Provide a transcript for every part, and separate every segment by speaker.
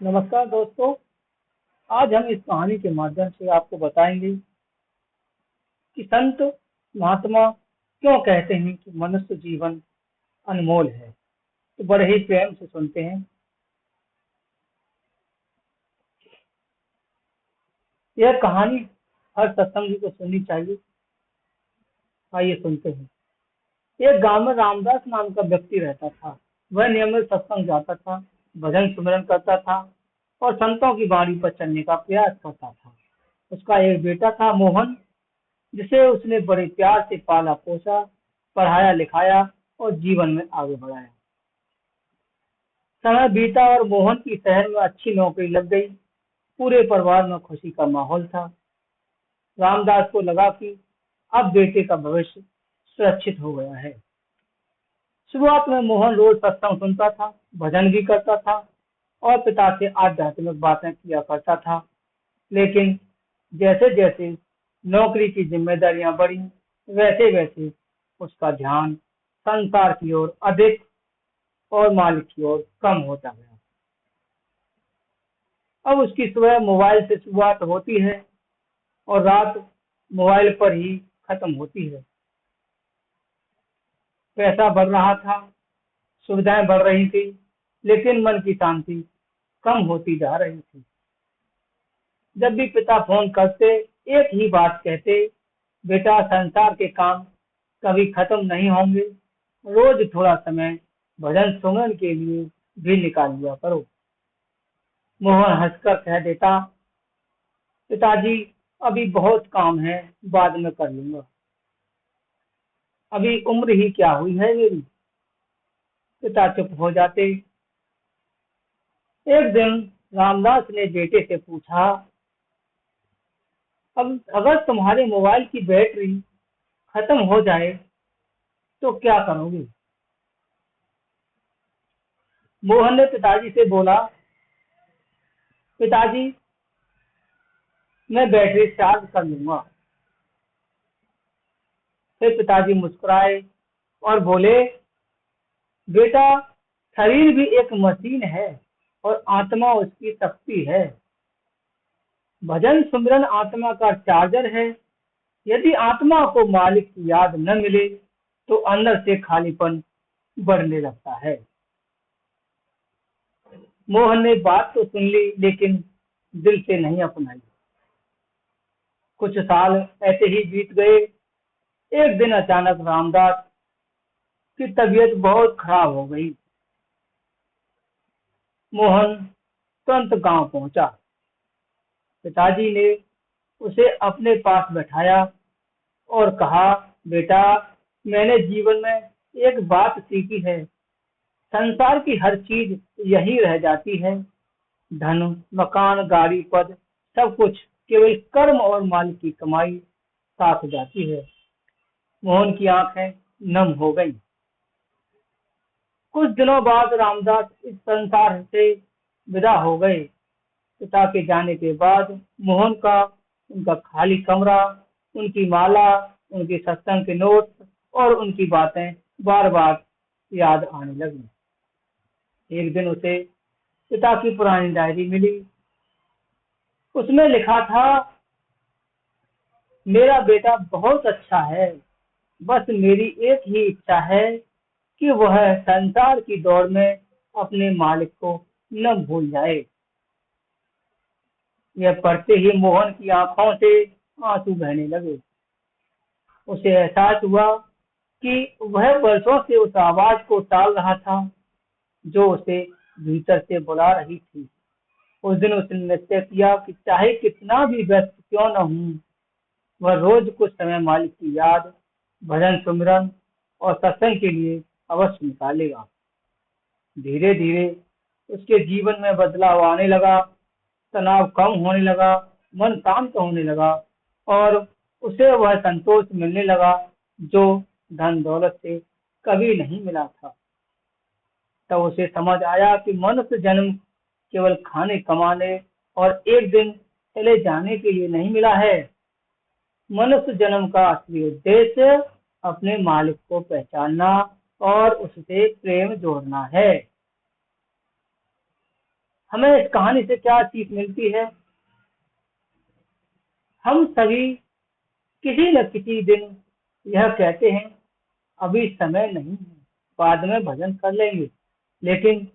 Speaker 1: नमस्कार दोस्तों। आज हम इस कहानी के माध्यम से आपको बताएंगे कि संत महात्मा क्यों कहते हैं कि मनुष्य जीवन अनमोल है। तो बड़े ही प्रेम से सुनते हैं। यह कहानी हर सत्संगी को सुननी चाहिए। आइए सुनते हैं। एक गांव में रामदास नाम का व्यक्ति रहता था। वह नियमित सत्संग जाता था, भजन सुमिरन करता था और संतों की वाणी पर चलने का प्रयास करता था। उसका एक बेटा था मोहन, जिसे उसने बड़े प्यार से पाला पोसा, पढ़ाया लिखाया और जीवन में आगे बढ़ाया। समय बीता और मोहन की शहर में अच्छी नौकरी लग गई। पूरे परिवार में खुशी का माहौल था। रामदास को लगा कि अब बेटे का भविष्य सुरक्षित हो गया है। शुरुआत में मोहन रोज सत्संग सुनता था, भजन भी करता था और पिता से आध्यात्मिक बातें किया करता था। लेकिन जैसे जैसे नौकरी की जिम्मेदारियां बढ़ी, वैसे वैसे उसका ध्यान संसार की ओर अधिक और मालिक की ओर कम होता गया। अब उसकी सुबह मोबाइल से शुरुआत होती है और रात मोबाइल पर ही खत्म होती है। पैसा बढ़ रहा था, सुविधाएं बढ़ रही थी, लेकिन मन की शांति कम होती जा रही थी। जब भी पिता फोन करते, एक ही बात कहते, बेटा संसार के काम कभी खत्म नहीं होंगे, रोज थोड़ा समय भजन सुमन के लिए भी निकाल लिया करो। मोहन हंसकर कह देता, पिताजी अभी बहुत काम है, बाद में कर लूंगा। अभी उम्र ही क्या हुई है मेरी। पिता चुप हो जाते। एक दिन रामदास ने बेटे से पूछा, अब अगर तुम्हारे मोबाइल की बैटरी खत्म हो जाए तो क्या करोगे। मोहन ने पिताजी से बोला, पिताजी मैं बैटरी चार्ज कर लूंगा। फिर पिताजी मुस्कुराए और बोले, बेटा शरीर भी एक मशीन है और आत्मा उसकी शक्ति है। भजन सुमिरन आत्मा का चार्जर है। यदि आत्मा को मालिक की याद न मिले तो अंदर से खालीपन बढ़ने लगता है। मोहन ने बात तो सुन ली, लेकिन दिल से नहीं अपनाई। कुछ साल ऐसे ही बीत गए। एक दिन अचानक रामदास की तबीयत बहुत खराब हो गई। मोहन तुरंत गांव पहुंचा। पिताजी ने उसे अपने पास बैठाया और कहा, बेटा मैंने जीवन में एक बात सीखी है। संसार की हर चीज यही रह जाती है। धन, मकान, गाड़ी, पद, सब कुछ केवल कर्म और माल की कमाई साथ जाती है। मोहन की आंखें नम हो गईं। कुछ दिनों बाद रामदास इस संसार से विदा हो गए। पिता के जाने के बाद मोहन का उनका खाली कमरा, उनकी माला, उनके सत्संग के नोट और उनकी बातें बार बार याद आने लगी। एक दिन उसे पिता की पुरानी डायरी मिली। उसमें लिखा था, मेरा बेटा बहुत अच्छा है, बस मेरी एक ही इच्छा है कि वह संसार की दौड़ में अपने मालिक को न भूल जाए। यह पढ़ते ही मोहन की आंखों से आंसू बहने लगे। उसे एहसास हुआ कि वह वर्षों से उस आवाज को टाल रहा था जो उसे भीतर से बुला रही थी। उस दिन उसने निश्चय किया कि चाहे कितना भी व्यस्त क्यों न हूं, वह रोज कुछ समय मालिक की याद, भजन सुमिरन और सत्संग के लिए अवश्य निकालेगा। धीरे धीरे उसके जीवन में बदलाव आने लगा। तनाव कम होने लगा, मन शांत होने लगा और उसे वह संतोष मिलने लगा जो धन दौलत से कभी नहीं मिला था। तब उसे समझ आया कि मनुष्य जन्म केवल खाने कमाने और एक दिन चले जाने के लिए नहीं मिला है। मनुष्य जन्म का असली उद्देश्य अपने मालिक को पहचानना और उससे प्रेम जोड़ना है। हमें इस कहानी से क्या सीख मिलती है? हम सभी किसी न किसी दिन यह कहते हैं, अभी समय नहीं है, बाद में भजन कर लेंगे, लेकिन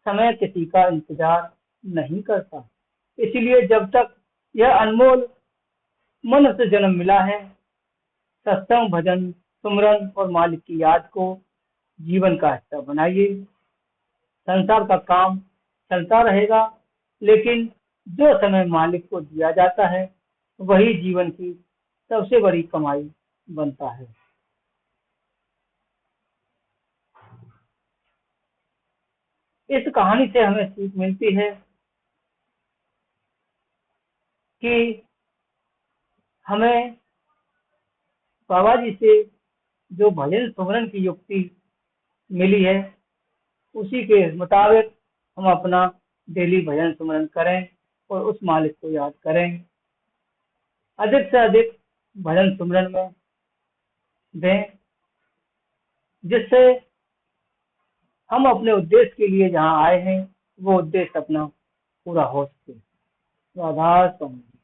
Speaker 1: समय किसी का इंतजार नहीं करता। इसलिए जब तक यह अनमोल मनुष्य जन्म मिला है, सत्संग, भजन, सुमरन और मालिक की याद को जीवन का हिस्सा बनाइए। संसार का काम चलता रहेगा, लेकिन जो समय मालिक को दिया जाता है वही जीवन की सबसे बड़ी कमाई बनता है। इस कहानी से हमें सीख मिलती है कि हमें बाबा जी से जो भजन सुमरन की युक्ति मिली है, उसी के मुताबिक हम अपना डेली भजन सुमरन करें और उस मालिक को याद करें। अधिक से अधिक भजन सुमरन में दें, जिससे हम अपने उद्देश्य के लिए जहाँ आए हैं वो उद्देश्य अपना पूरा हो सके। राधा स्वामी।